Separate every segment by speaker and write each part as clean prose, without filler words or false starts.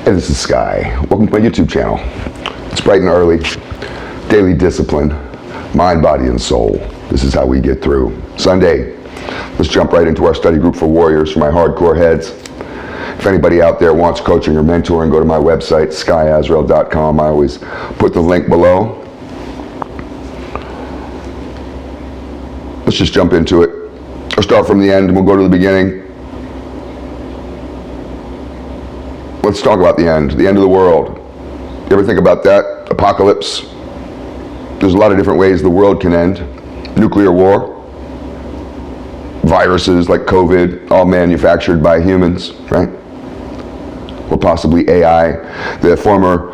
Speaker 1: Hey, this is Sky. Welcome to my YouTube channel. It's bright and early, daily discipline, mind, body, and soul. This is how we get through. Sunday, let's jump right into our study group for warriors, for my hardcore heads. If anybody out there wants coaching or mentoring, go to my website, skyazrael.com. I always put the link below. Let's just jump into it. I'll start from the end and we'll go to the beginning. Let's talk about the end of the world. You ever think about that? Apocalypse. There's a lot of different ways the world can end. Nuclear war. Viruses like COVID, all manufactured by humans, right? Or possibly AI. The former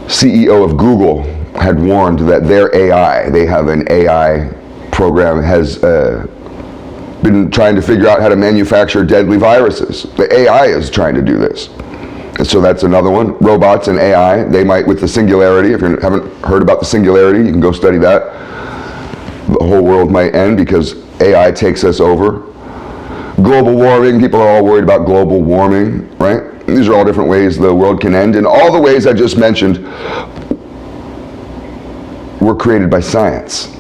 Speaker 1: CEO of Google had warned that their AI, they have an AI program, has been trying to figure out how to manufacture deadly viruses. The AI is trying to do this. And so that's another one. Robots and AI, they might, with the singularity, if you haven't heard about the singularity, you can go study that. The whole world might end because AI takes us over. Global warming, people are all worried about global warming, right? These are all different ways the world can end. And all the ways I just mentioned were created by science.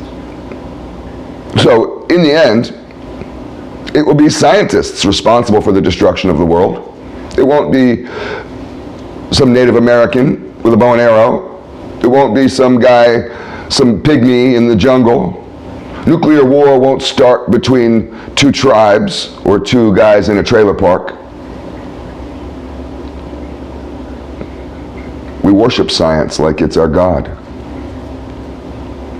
Speaker 1: So in the end, it will be scientists responsible for the destruction of the world. It won't be some Native American with a bow and arrow. It won't be some guy, some pygmy in the jungle. Nuclear war won't start between two tribes or two guys in a trailer park. We worship science like it's our God.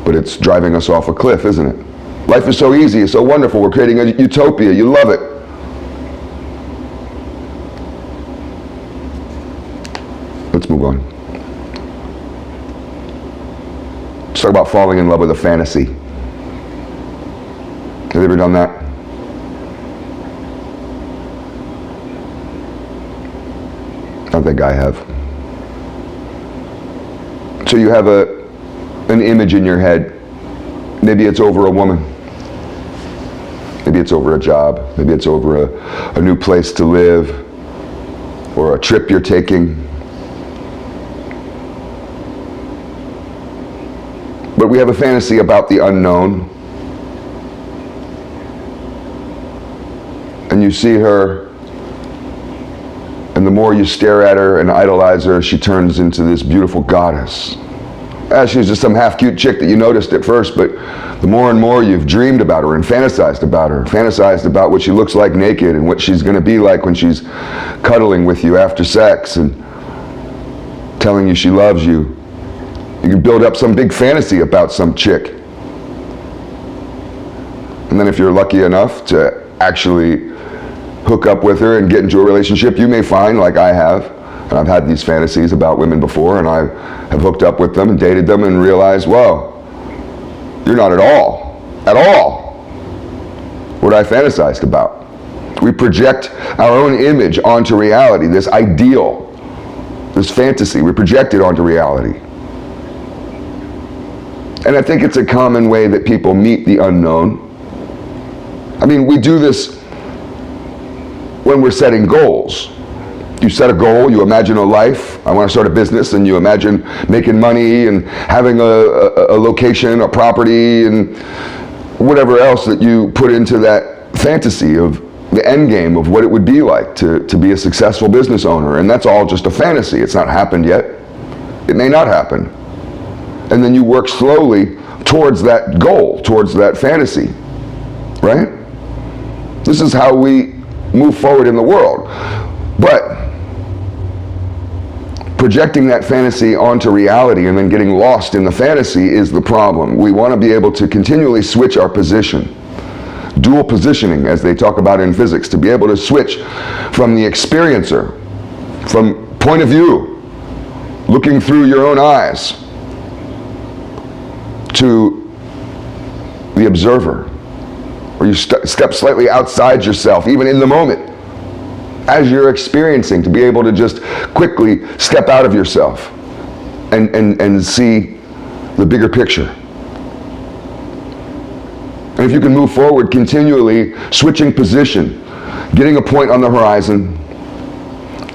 Speaker 1: But it's driving us off a cliff, isn't it? Life is so easy, it's so wonderful. We're creating a utopia. You love it. Let's move on. Let's talk about falling in love with a fantasy. Have you ever done that? I think I have. So you have an image in your head. Maybe it's over a woman. Maybe it's over a job. Maybe it's over a new place to live or a trip you're taking. But we have a fantasy about the unknown. And you see her, and the more you stare at her and idolize her, she turns into this beautiful goddess. She's just some half-cute chick that you noticed at first, but the more and more you've dreamed about her and fantasized about her, fantasized about what she looks like naked and what she's going to be like when she's cuddling with you after sex and telling you she loves you. You can build up some big fantasy about some chick. And then if you're lucky enough to actually hook up with her and get into a relationship, you may find, like I have, and I've had these fantasies about women before, and I have hooked up with them and dated them and realized, whoa, you're not at all what I fantasized about. We project our own image onto reality, this ideal, this fantasy, we project it onto reality. And I think it's a common way that people meet the unknown. I mean, we do this when we're setting goals. You set a goal, you imagine a life. I want to start a business, and you imagine making money and having a location, a property, and whatever else that you put into that fantasy of the end game of what it would be like to be a successful business owner. And that's all just a fantasy. It's not happened yet. It may not happen. And then you work slowly towards that goal, towards that fantasy, right? This is how we move forward in the world. But projecting that fantasy onto reality and then getting lost in the fantasy is the problem. We want to be able to continually switch our position. Dual positioning, as they talk about in physics, to be able to switch from the experiencer, from point of view, looking through your own eyes, to the observer, where you step slightly outside yourself, even in the moment, as you're experiencing, to be able to just quickly step out of yourself and see the bigger picture. And if you can move forward continually, switching position, getting a point on the horizon,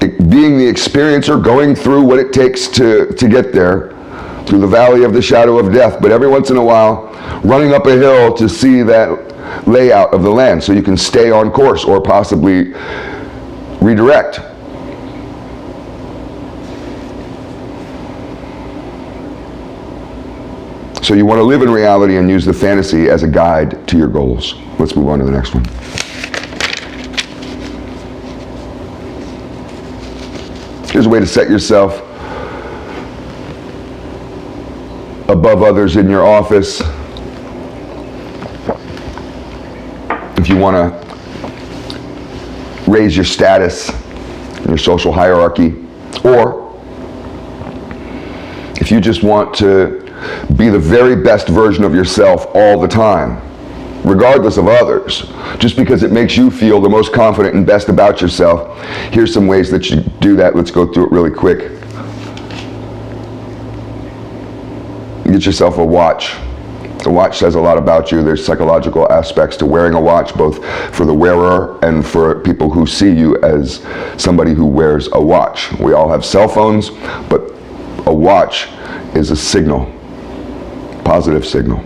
Speaker 1: being the experiencer, going through what it takes to get there, through the valley of the shadow of death, but every once in a while, running up a hill to see that layout of the land so you can stay on course or possibly redirect. So you want to live in reality and use the fantasy as a guide to your goals. Let's move on to the next one. Here's a way to set yourself above others in your office. If you want to raise your status in your social hierarchy, or if you just want to be the very best version of yourself all the time, regardless of others, just because it makes you feel the most confident and best about yourself. Here's some ways that you do that. Let's go through it really quick. Get yourself a watch. The watch says a lot about you. There's psychological aspects to wearing a watch, both for the wearer and for people who see you as somebody who wears a watch. We all have cell phones, but a watch is a signal, positive signal.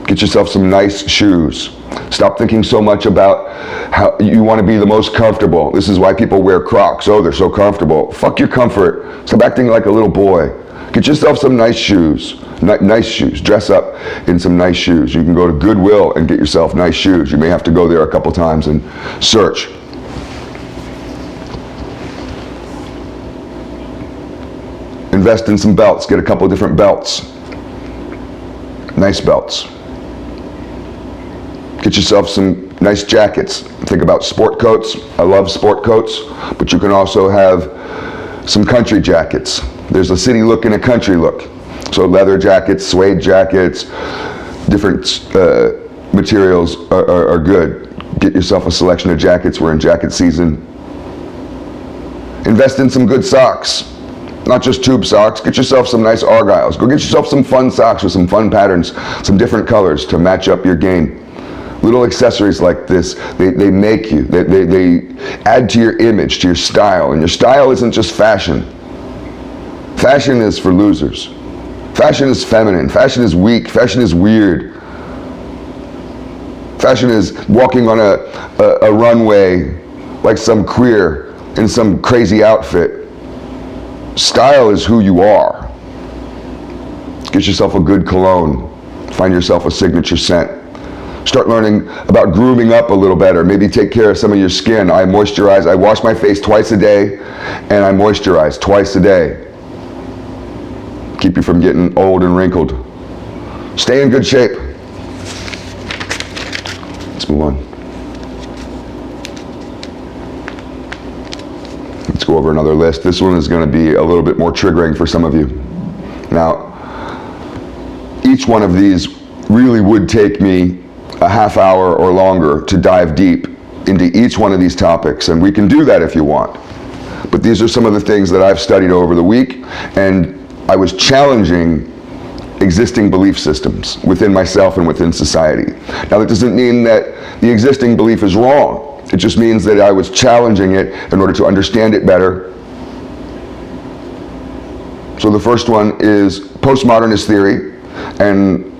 Speaker 1: Get yourself some nice shoes. Stop thinking so much about how you want to be the most comfortable. This is why people wear Crocs. Oh, they're so comfortable. Fuck your comfort. Stop acting like a little boy. Get yourself some nice shoes. Nice shoes. Dress up in some nice shoes. You can go to Goodwill and get yourself nice shoes. You may have to go there a couple times and search. Invest in some belts. Get a couple different belts. Nice belts. Get yourself some nice jackets. Think about sport coats. I love sport coats, but you can also have some country jackets. There's a city look and a country look. So leather jackets, suede jackets, different materials are good. Get yourself a selection of jackets. We're in jacket season. Invest in some good socks. Not just tube socks. Get yourself some nice Argyles. Go get yourself some fun socks with some fun patterns, some different colors to match up your game. Little accessories like this, they make you. They add to your image, to your style. And your style isn't just fashion. Fashion is for losers. Fashion is feminine. Fashion is weak. Fashion is weird. Fashion is walking on a runway like some queer in some crazy outfit. Style is who you are. Get yourself a good cologne. Find yourself a signature scent. Start learning about grooming up a little better. Maybe take care of some of your skin. I moisturize. I wash my face twice a day, and I moisturize twice a day. Keep you from getting old and wrinkled. Stay in good shape. Let's move on. Let's go over another list. This one is going to be a little bit more triggering for some of you. Now, each one of these really would take me a half hour or longer to dive deep into each one of these topics, and we can do that if you want. But these are some of the things that I've studied over the week, and I was challenging existing belief systems within myself and within society. Now, that doesn't mean that the existing belief is wrong. It just means that I was challenging it in order to understand it better. So the first one is postmodernist theory, and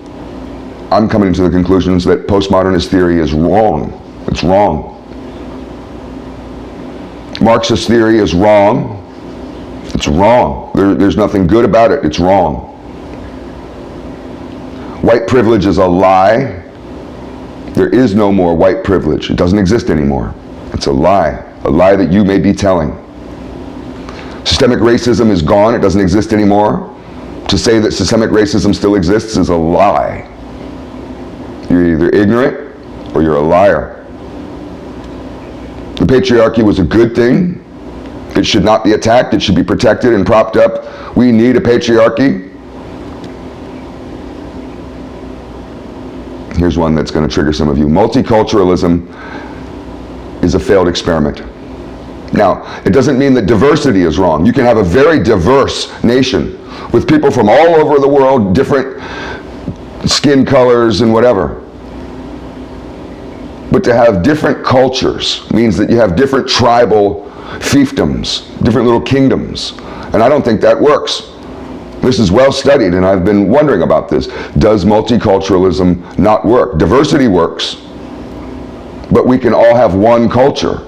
Speaker 1: I'm coming to the conclusions that postmodernist theory is wrong. It's wrong. Marxist theory is wrong. It's wrong. There's nothing good about it. It's wrong. White privilege is a lie. There is no more white privilege. It doesn't exist anymore. It's a lie that you may be telling. Systemic racism is gone. It doesn't exist anymore. To say that systemic racism still exists is a lie. You're either ignorant or you're a liar. The patriarchy was a good thing. It should not be attacked. It should be protected and propped up. We need a patriarchy. Here's one that's going to trigger some of you. Multiculturalism is a failed experiment. Now, it doesn't mean that diversity is wrong. You can have a very diverse nation with people from all over the world, different skin colors and whatever. But to have different cultures means that you have different tribal fiefdoms, different little kingdoms. And I don't think that works. This is well studied, and I've been wondering about this. Does multiculturalism not work? Diversity works, but we can all have one culture.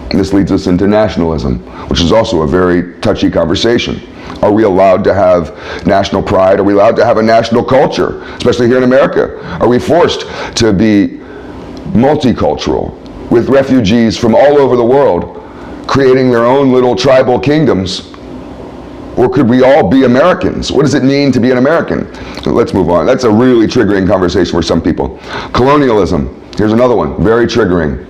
Speaker 1: And this leads us into nationalism, which is also a very touchy conversation. Are we allowed to have national pride? Are we allowed to have a national culture, especially here in America? Are we forced to be multicultural with refugees from all over the world creating their own little tribal kingdoms? Or could we all be Americans? What does it mean to be an American? Let's move on. That's a really triggering conversation for some people. Colonialism, here's another one, very triggering,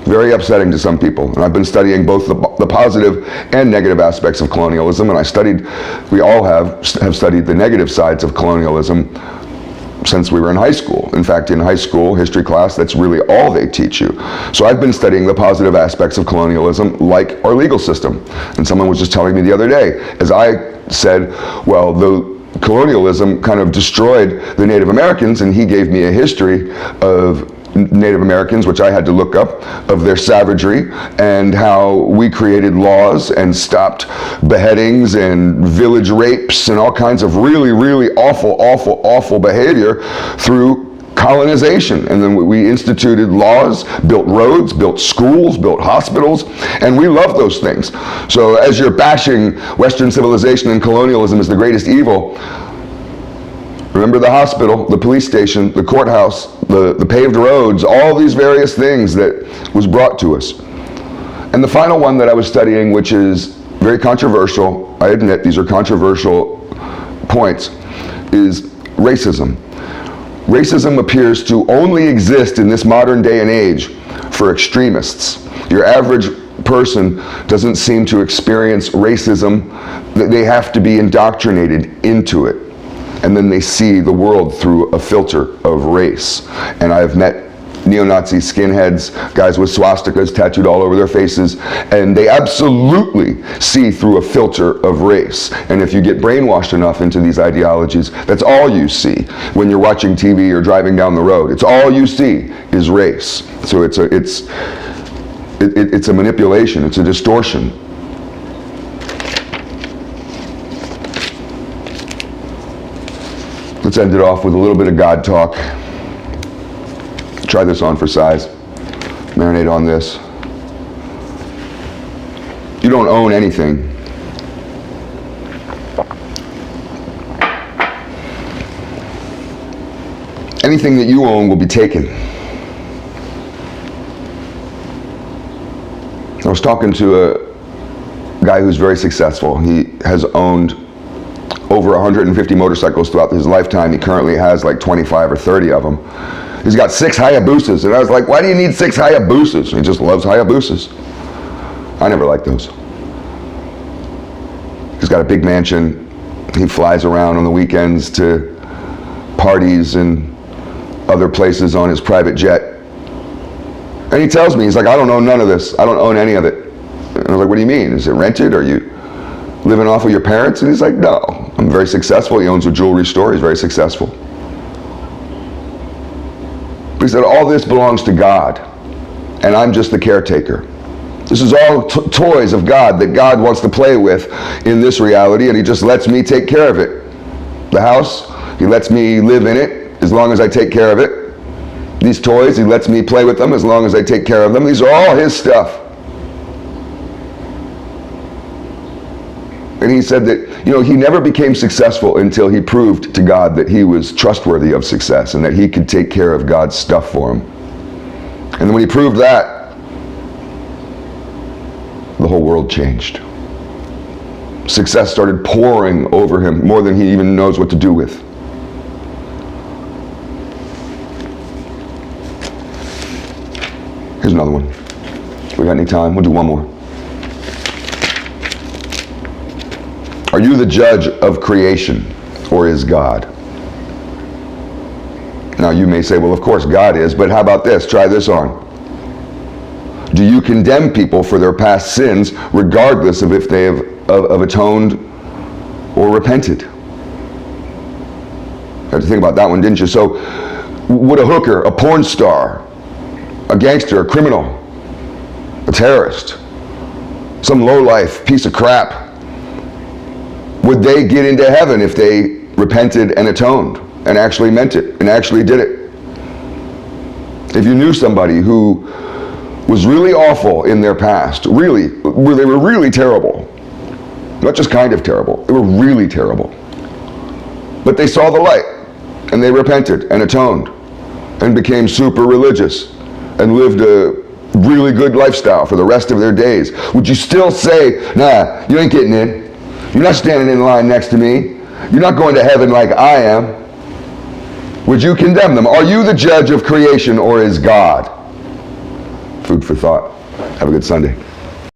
Speaker 1: very upsetting to some people. And I've been studying both the positive and negative aspects of colonialism, and we all have studied the negative sides of colonialism since we were in high school. In fact, in high school history class, that's really all they teach you. So I've been studying the positive aspects of colonialism, like our legal system. And someone was just telling me the other day, as I said, well, the colonialism kind of destroyed the Native Americans, and he gave me a history of Native Americans, which I had to look up, of their savagery and how we created laws and stopped beheadings and village rapes and all kinds of really, really awful behavior through colonization. And then we instituted laws, built roads, built schools, built hospitals, and we love those things. So as you're bashing Western civilization and colonialism as the greatest evil, remember the hospital, the police station, the courthouse, the paved roads, all these various things that was brought to us. And the final one that I was studying, which is very controversial, I admit these are controversial points, is racism. Racism appears to only exist in this modern day and age for extremists. Your average person doesn't seem to experience racism. They have to be indoctrinated into it. And then they see the world through a filter of race. And I've met neo-Nazi skinheads, guys with swastikas tattooed all over their faces, and they absolutely see through a filter of race. And if you get brainwashed enough into these ideologies, that's all you see when you're watching TV or driving down the road. It's all you see is race. So it's a manipulation, it's a distortion. Let's end it off with a little bit of God talk. Try this on for size. Marinate on this. You don't own anything. Anything that you own will be taken. I was talking to a guy who's very successful. He has owned over 150 motorcycles throughout his lifetime. He currently has like 25 or 30 of them. He's got 6 Hayabusas, and I was like, why do you need 6 Hayabusas? He just loves Hayabusas. I never liked those. He's got a big mansion. He flies around on the weekends to parties and other places on his private jet. And he tells me, he's like, I don't own none of this. I don't own any of it. And I was like, what do you mean? Is it rented? Are you living off of your parents? And he's like, no, I'm very successful. He owns a jewelry store. He's very successful. But he said, all this belongs to God, and I'm just the caretaker. This is all toys of God that God wants to play with in this reality, and he just lets me take care of it. The house, he lets me live in it as long as I take care of it. These toys, he lets me play with them as long as I take care of them. These are all his stuff. And he said that, he never became successful until he proved to God that he was trustworthy of success and that he could take care of God's stuff for him. And then when he proved that, the whole world changed. Success started pouring over him more than he even knows what to do with. Here's another one. We got any time? We'll do one more. Are you the judge of creation, or is God? Now you may say, well, of course God is, but how about this? Try this on. Do you condemn people for their past sins regardless of if they have atoned or repented? You had to think about that one, didn't you? So would a hooker, a porn star, a gangster, a criminal, a terrorist, some lowlife piece of crap, would they get into heaven if they repented and atoned and actually meant it and actually did it? If you knew somebody who was really awful in their past, really, where they were really terrible, not just kind of terrible, they were really terrible, but they saw the light and they repented and atoned and became super religious and lived a really good lifestyle for the rest of their days, would you still say, nah, you ain't getting in? You're not standing in line next to me. You're not going to heaven like I am. Would you condemn them? Are you the judge of creation, or is God? Food for thought. Have a good Sunday.